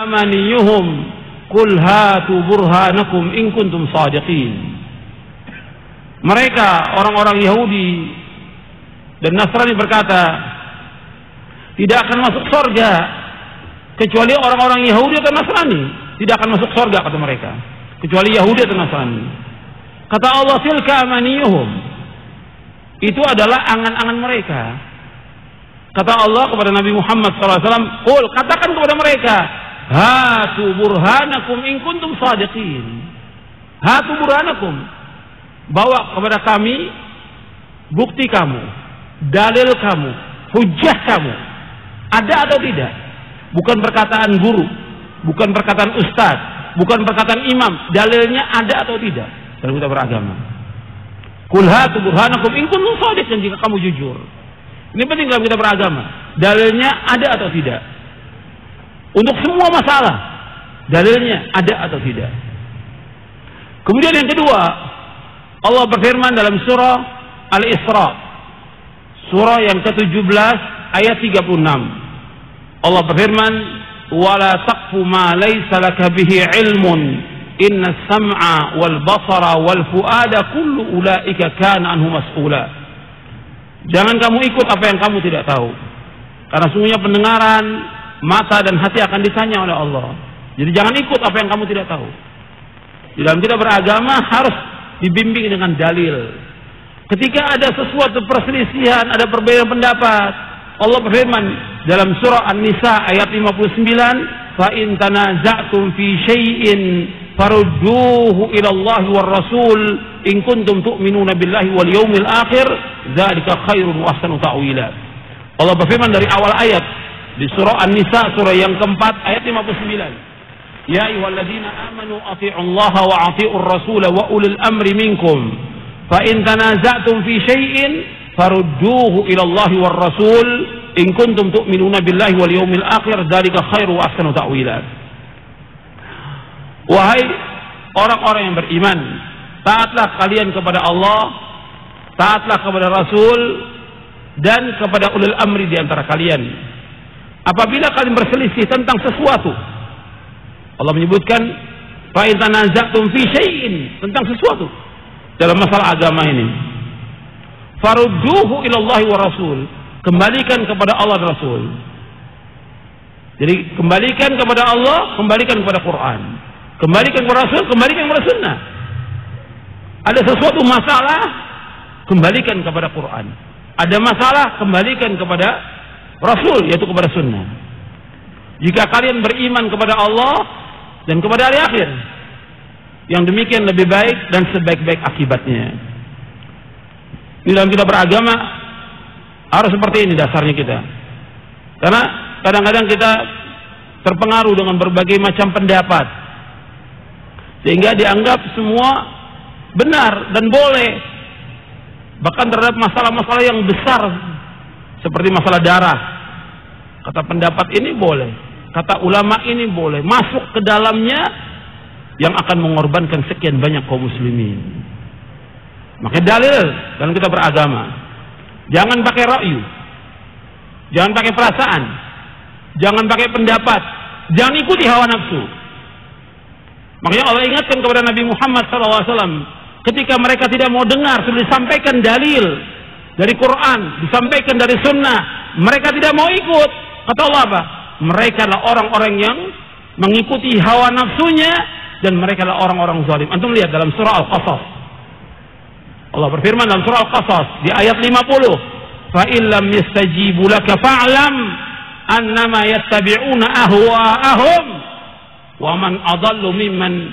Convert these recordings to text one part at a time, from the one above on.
amaniyuhum qul hatu burhanakum in kuntum shadiqin. Mereka orang-orang Yahudi dan Nasrani berkata, tidak akan masuk surga kecuali orang-orang Yahudi atau Nasrani. Tidak akan masuk surga kata mereka, kecuali Yahudi atau Nasrani. Kata Allah, tilka amaniyuhum, itu adalah angan-angan mereka. Kata Allah kepada Nabi Muhammad SAW, qul, katakan kepada mereka, hatu burhanakum in kuntum shadiqin. Hatu burhanakum, bawa kepada kami bukti kamu, dalil kamu, hujjah kamu, ada atau tidak. Bukan perkataan guru, bukan perkataan ustaz, bukan perkataan imam, dalilnya ada atau tidak dalam kita beragama. Qul hatu burhanakum in kuntum shadiqin, jika kamu jujur. Ini penting dalam kita beragama, dalilnya ada atau tidak. Untuk semua masalah, dalilnya ada atau tidak. Kemudian yang kedua, Allah berfirman dalam surah Al-Isra, surah yang ke-17 ayat 36. Allah berfirman, wala taqfu ma laysa laka bihi ilmun inna as-sam'a wal basara wal fuada kullu ulaika kana anhu mas'ula. Jangan kamu ikut apa yang kamu tidak tahu, karena sungguhnya pendengaran, mata dan hati akan ditanya oleh Allah. Jadi jangan ikut apa yang kamu tidak tahu. Di dalam kita beragama harus dibimbing dengan dalil. Ketika ada sesuatu perselisihan, ada perbedaan pendapat, Allah berfirman dalam surah An-Nisa ayat 59, fa in tanaza'tum fi syai'in farudduhu ila Allah war Rasul in kuntum tu'minuna billahi wal yawmil akhir dzalika khairun wa ahsanu ta'wila. Allah berfirman dari awal ayat di surah An-Nisa, surah yang keempat ayat 59, ya ayyuhalladzina amanu athi'ullaha wa athi'ur rasul wa ulil amri minkum fa in tanaza'tum fi syai'in farudduhu ila Allah war Rasul in kuntum tu'minuna billahi wal yawmil akhir dzalika khairu wa ahsanu ta'wila. Wahai orang-orang yang beriman, taatlah kalian kepada Allah, taatlah kepada Rasul dan kepada ulil amri di antara kalian. Apabila kalian berselisih tentang sesuatu, Allah menyebutkan fa in tanaza'tum fi syai'in, tentang sesuatu dalam masalah agama ini, farudduhu ila Allah wa Rasul, kembalikan kepada Allah dan Rasul. Jadi kembalikan kepada Allah, kembalikan kepada Quran, kembalikan kepada Rasul, kembalikan kepada Sunnah. Ada sesuatu masalah, kembalikan kepada Quran. Ada masalah, kembalikan kepada Rasul, yaitu kepada Sunnah. Jika kalian beriman kepada Allah dan kepada hari akhir, yang demikian lebih baik dan sebaik-baik akibatnya. Di dalam kita beragama harus seperti ini dasarnya kita. Karena kadang-kadang kita terpengaruh dengan berbagai macam pendapat, sehingga dianggap semua benar dan boleh. Bahkan terhadap masalah-masalah yang besar seperti masalah darah, kata pendapat ini boleh, kata ulama ini boleh, masuk ke dalamnya yang akan mengorbankan sekian banyak kaum muslimin. Maka dalil dalam kita beragama, jangan pakai ra'yu, jangan pakai perasaan, jangan pakai pendapat, jangan ikuti hawa nafsu. Makanya Allah ingatkan kepada Nabi Muhammad SAW, ketika mereka tidak mau dengar, sudah disampaikan dalil dari Quran, disampaikan dari Sunnah, mereka tidak mau ikut. Kata Allah apa? Mereka adalah orang-orang yang mengikuti hawa nafsunya, dan mereka adalah orang-orang zalim. Antum lihat dalam surah Al-Qasas, Allah berfirman dalam surah Al-Qasas di ayat 50, fa illam yastajibu laka fa'lam annama yattabi'una ahwa'ahum wa man adallu mimman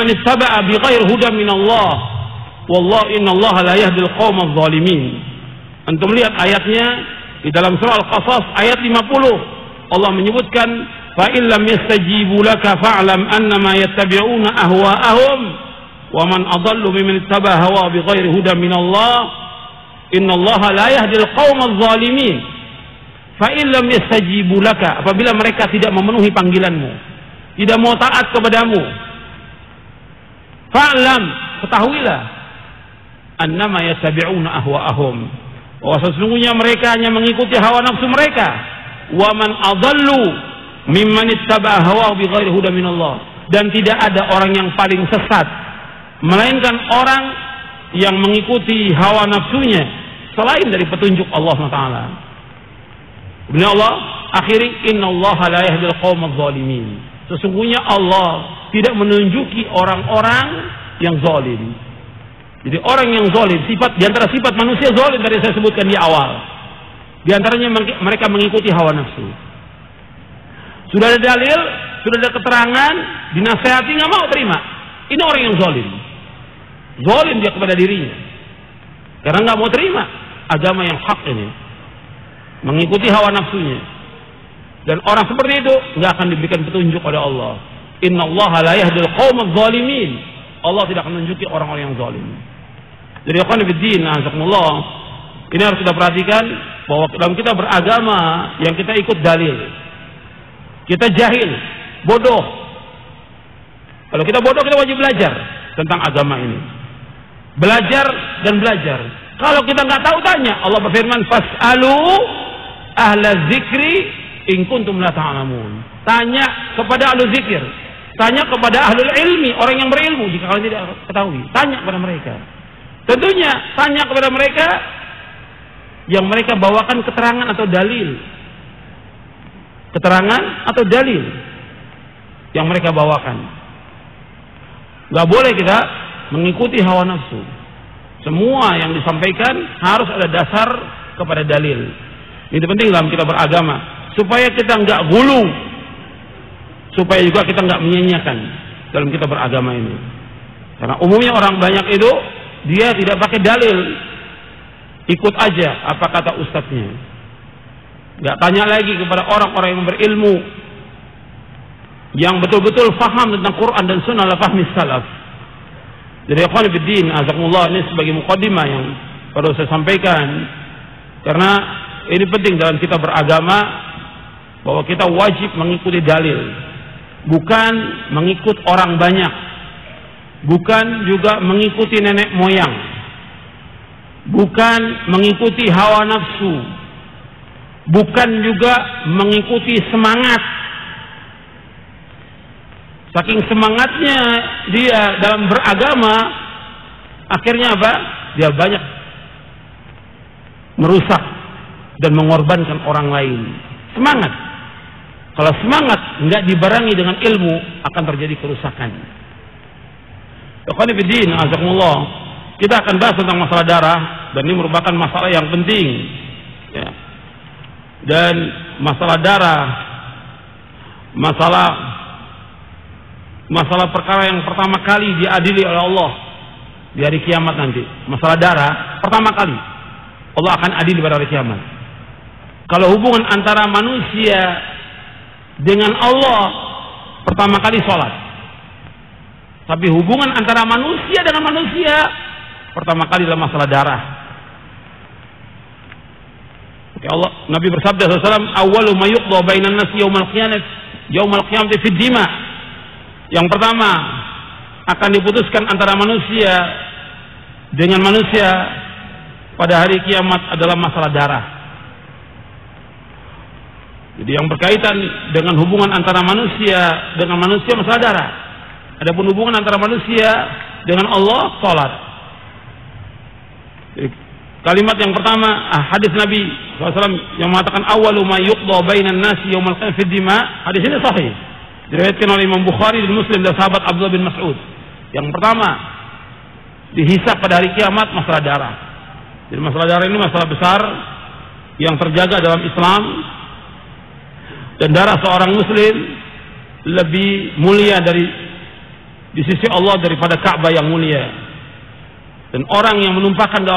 ittaba'a bighairi hudan min Allah wallahu innallaha la yahdil qaumadh dhalimin. Antum lihat ayatnya di dalam surah Al-Qasas ayat 50. Allah menyebutkan fa illam yastajibu laka fa'lam annama yattabi'una ahwa'ahum wa man adallu mimman ittaba'a hawa bighairi hudan min Allah innallaha la yahdil qaumadh dhalimin. Fa illam yastajibu laka, apabila mereka tidak memenuhi panggilanmu, tidak mau taat kepadamu, fa'lam, ketahuilah, annama yattabi'una ahwa'ahum, bahwa sesungguhnya mereka hanya mengikuti hawa nafsu mereka. Wa man adallu mimman ittaba'a hawahu bighairi hudan minallah. Dan tidak ada orang yang paling sesat melainkan orang yang mengikuti hawa nafsunya selain dari petunjuk Allah SWT. Kemudian Allah akhiri, innallaha la yahdil qaumadz zalimin. Sesungguhnya Allah tidak menunjuki orang-orang yang zalim. Jadi orang yang zalim, sifat di antara sifat manusia zalim tadi saya sebutkan di awal. Di antaranya mereka mengikuti hawa nafsu. Sudah ada dalil, sudah ada keterangan, dinasihati nggak mau terima. Ini orang yang zalim. Zalim dia kepada dirinya. Karena nggak mau terima agama yang hak ini. Mengikuti hawa nafsunya. Dan orang seperti itu nggak akan diberikan petunjuk oleh Allah. Innallaha la yahdil qaumadz zalimin. Allah tidak akan menunjuki orang-orang yang zalim. Jadi ikhwan fillah, azakumullah, ini harus kita perhatikan bahwa dalam kita beragama yang kita ikut dalil. Kita jahil, bodoh. Kalau kita bodoh, kita wajib belajar tentang agama ini. Belajar dan belajar. Kalau kita nggak tahu, tanya. Allah berfirman, fas'alu ahla zikri in kuntum la ta'lamun. Tanya kepada ahlu zikir. Tanya kepada ahlul ilmi, orang yang berilmu. Jika kalian tidak ketahui, tanya kepada mereka. Tentunya tanya kepada mereka yang mereka bawakan keterangan atau dalil. Keterangan atau dalil yang mereka bawakan. Gak boleh kita mengikuti hawa nafsu. Semua yang disampaikan harus ada dasar kepada dalil. Itu penting dalam kita beragama, supaya kita nggak gulu, supaya juga kita nggak menyanyiakan dalam kita beragama ini. Karena umumnya orang banyak itu dia tidak pakai dalil, ikut aja apa kata ustadznya, nggak tanya lagi kepada orang-orang yang berilmu, yang betul-betul faham tentang Quran dan Sunnah ala fahmi salaf. Jadi ikhwan fillah, azakumullah, ini sebagai muqaddimah yang perlu saya sampaikan, karena ini penting dalam kita beragama, bahwa kita wajib mengikuti dalil, bukan mengikut orang banyak, bukan juga mengikuti nenek moyang, bukan mengikuti hawa nafsu, bukan juga mengikuti semangat. Saking semangatnya dia dalam beragama, akhirnya apa? Dia banyak merusak dan mengorbankan orang lain. Semangat. Kalau semangat nggak dibarengi dengan ilmu, akan terjadi kerusakan. Azakumullah, kita akan bahas tentang masalah darah, dan ini merupakan masalah yang penting. Ya. Dan masalah darah, masalah perkara yang pertama kali diadili oleh Allah di hari kiamat nanti. Masalah darah pertama kali Allah akan adili pada hari kiamat. Kalau hubungan antara manusia dengan Allah pertama kali sholat, tapi hubungan antara manusia dengan manusia pertama kali adalah masalah darah. Ya Allah, Nabi bersabda SAW, awwalu ma yuqda bainan nas yaumal qiyamati fid dima. Yang pertama akan diputuskan antara manusia dengan manusia pada hari kiamat adalah masalah darah. Jadi yang berkaitan dengan hubungan antara manusia dengan manusia masalah darah. Adapun hubungan antara manusia dengan Allah, salat. Kalimat yang pertama, hadis Nabi SAW yang mengatakan awwalu ma yuqda bainan nasi yaumal qiyamah fid dima. Hadis ini sahih. Diriwayatkan oleh Imam Bukhari dan Muslim dan sahabat Abdullah bin Mas'ud. Yang pertama dihisab pada hari kiamat masalah darah. Jadi masalah darah ini masalah besar yang terjaga dalam Islam, dan darah seorang muslim lebih mulia di sisi Allah daripada Ka'bah yang mulia. Dan orang yang menumpahkan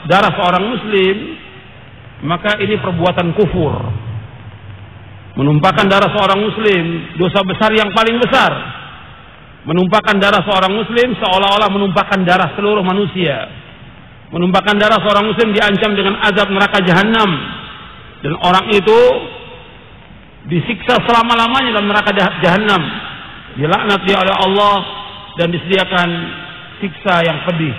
darah seorang muslim, maka ini perbuatan kufur. Menumpahkan darah seorang muslim, dosa besar yang paling besar. Menumpahkan darah seorang muslim seolah-olah menumpahkan darah seluruh manusia. Menumpahkan darah seorang muslim diancam dengan azab neraka jahanam, dan orang itu disiksa selama-lamanya dalam neraka jahanam, dilaknat dia oleh Allah, dan disediakan siksa yang pedih.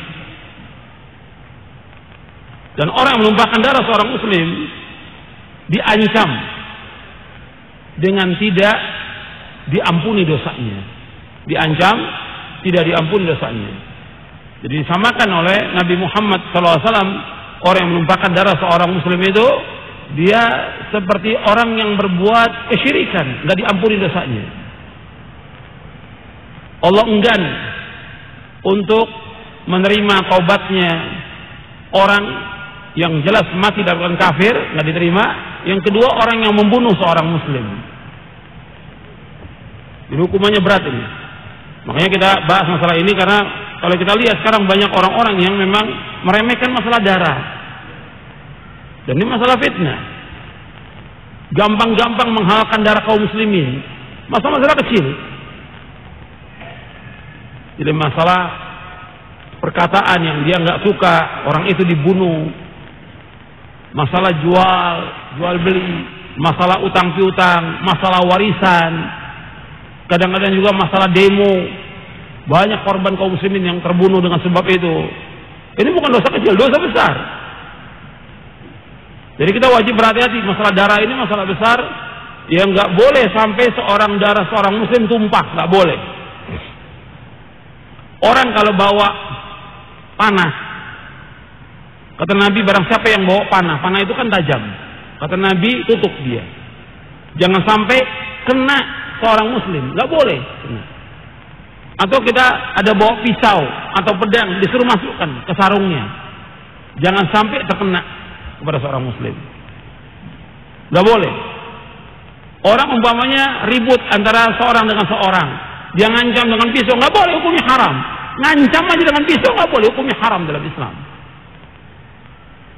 Dan orang yang menumpahkan darah seorang muslim diancam dengan tidak diampuni dosanya. Diancam tidak diampuni dosanya. Jadi disamakan oleh Nabi Muhammad SAW, orang yang menumpahkan darah seorang muslim itu dia seperti orang yang berbuat kesyirikan, nggak diampuni dosanya. Allah enggan untuk menerima taubatnya orang yang jelas mati dalam kafir, nggak diterima. Yang kedua, orang yang membunuh seorang muslim. Jadi hukumannya berat ini. Makanya kita bahas masalah ini karena kalau kita lihat sekarang banyak orang-orang yang memang meremehkan masalah darah. Dan ini masalah fitnah. Gampang-gampang menghalalkan darah kaum muslimin. Masalah kecil. Jadi masalah perkataan yang dia nggak suka, orang itu dibunuh. Masalah jual beli, masalah utang piutang, masalah warisan. Kadang-kadang juga masalah demo. Banyak korban kaum muslimin yang terbunuh dengan sebab itu. Ini bukan dosa kecil, dosa besar. Jadi kita wajib berhati-hati. Masalah darah ini masalah besar yang nggak boleh sampai darah seorang muslim tumpah, nggak boleh. Orang kalau bawa panah, kata Nabi, barang siapa yang bawa panah itu kan tajam. Kata Nabi, tutup dia. Jangan sampai kena seorang muslim, nggak boleh. Atau kita ada bawa pisau atau pedang, disuruh masukkan ke sarungnya. Jangan sampai terkena kepada seorang muslim. Nggak boleh. Orang umpamanya ribut antara seorang dengan seorang, dia ngancam dengan pisau, nggak boleh, hukumnya haram. Ngancam aja dengan pisau nggak boleh, hukumnya haram dalam Islam.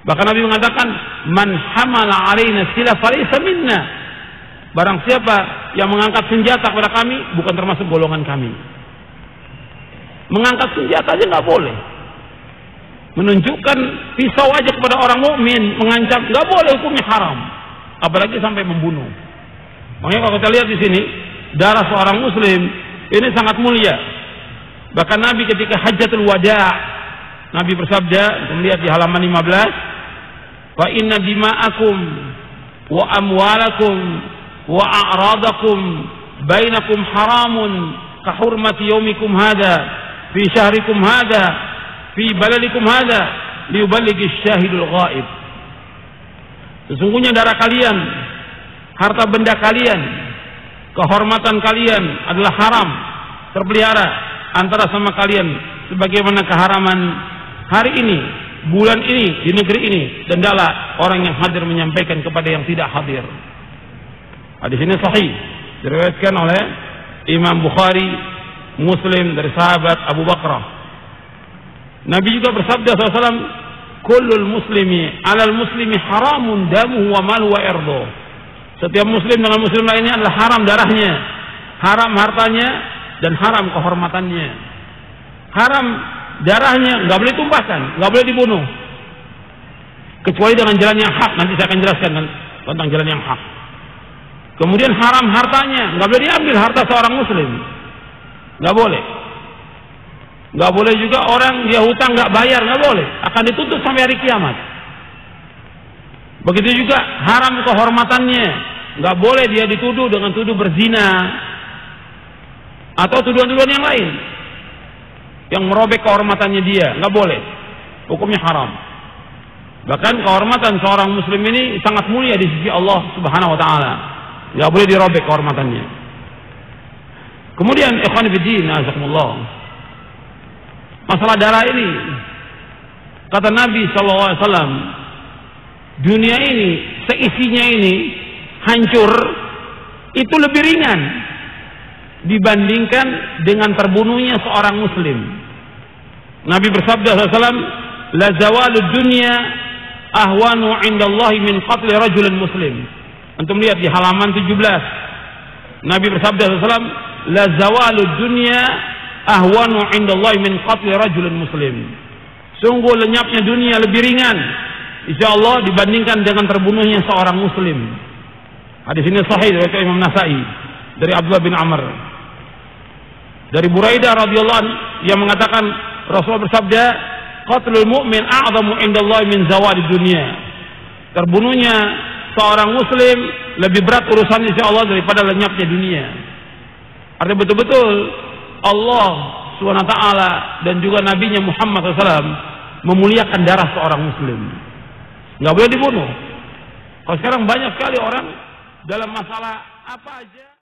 Bahkan Nabi mengatakan, man hamala alaina silah falaysa minna. Barang siapa yang mengangkat senjata kepada kami, bukan termasuk golongan kami. Mengangkat senjata aja nggak boleh. Menunjukkan pisau aja kepada orang mukmin, mengancam, nggak boleh, hukumnya haram. Apalagi sampai membunuh. Makanya kalau kita lihat di sini, darah seorang muslim ini sangat mulia. Bahkan Nabi ketika Hajjatul Wada', Nabi bersabda, kita melihat di halaman 15, "Fa inna dima'akum wa amwalakum wa a'radakum bainakum haramun ka hurmati yaumikum hadha fi syahrikum hadha fi baladikum hadha liyuballighi syahidul ghaib." Sesungguhnya darah kalian, harta benda kalian, kehormatan kalian adalah haram, terpelihara antara sama kalian sebagaimana keharaman hari ini, bulan ini, di negeri ini, dan hendaklah orang yang hadir menyampaikan kepada yang tidak hadir. Hadis ini sahih, diriwayatkan oleh Imam Bukhari, Muslim dari sahabat Abu Bakrah. Nabi juga bersabda SAW, "Kullul muslimi 'alal muslimi haramun damuhu wa maluhu wa irduhu." Setiap muslim dengan muslim lainnya adalah haram darahnya, haram hartanya, dan haram kehormatannya. Haram darahnya, nggak boleh tumpahkan, nggak boleh dibunuh, kecuali dengan jalan yang hak. Nanti saya akan jelaskan tentang jalan yang hak. Kemudian haram hartanya, nggak boleh diambil harta seorang muslim, nggak boleh. Nggak boleh juga orang dia hutang nggak bayar, nggak boleh, akan dituntut sampai hari kiamat. Begitu juga haram kehormatannya, nggak boleh dia dituduh dengan tuduh berzina atau tuduhan-tuduhan yang lain yang merobek kehormatannya dia, nggak boleh, hukumnya haram. Bahkan kehormatan seorang muslim ini sangat mulia di sisi Allah Subhanahu wa taala, nggak boleh dirobek kehormatannya. Kemudian ikhwan fillah, azakumullah, masalah darah ini, kata Nabi SAW, dunia ini seisinya ini hancur itu lebih ringan dibandingkan dengan terbunuhnya seorang muslim. Nabi bersabda SAW, "La zawalud dunya ahwanu 'indallahi min qatli rajulin muslim." Antum lihat di halaman 17. Nabi bersabda SAW, "La zawalud dunya ahwanu 'indallahi min qatli rajulin muslim." Sungguh lenyapnya dunia lebih ringan insyaallah dibandingkan dengan terbunuhnya seorang muslim. Hadis ini sahih dari Imam Nasai dari Abdullah bin Amr. Dari Buraidah radhiyallahu anhu yang mengatakan Rasulullah bersabda, qatlul mu'min a'zamu indallahi min zawali dunia. Terbunuhnya seorang muslim lebih berat urusan insya Allah daripada lenyapnya dunia. Artinya betul-betul Allah SWT dan juga Nabinya Muhammad SAW memuliakan darah seorang muslim. Nggak boleh dibunuh. Kalau sekarang banyak sekali orang dalam masalah apa aja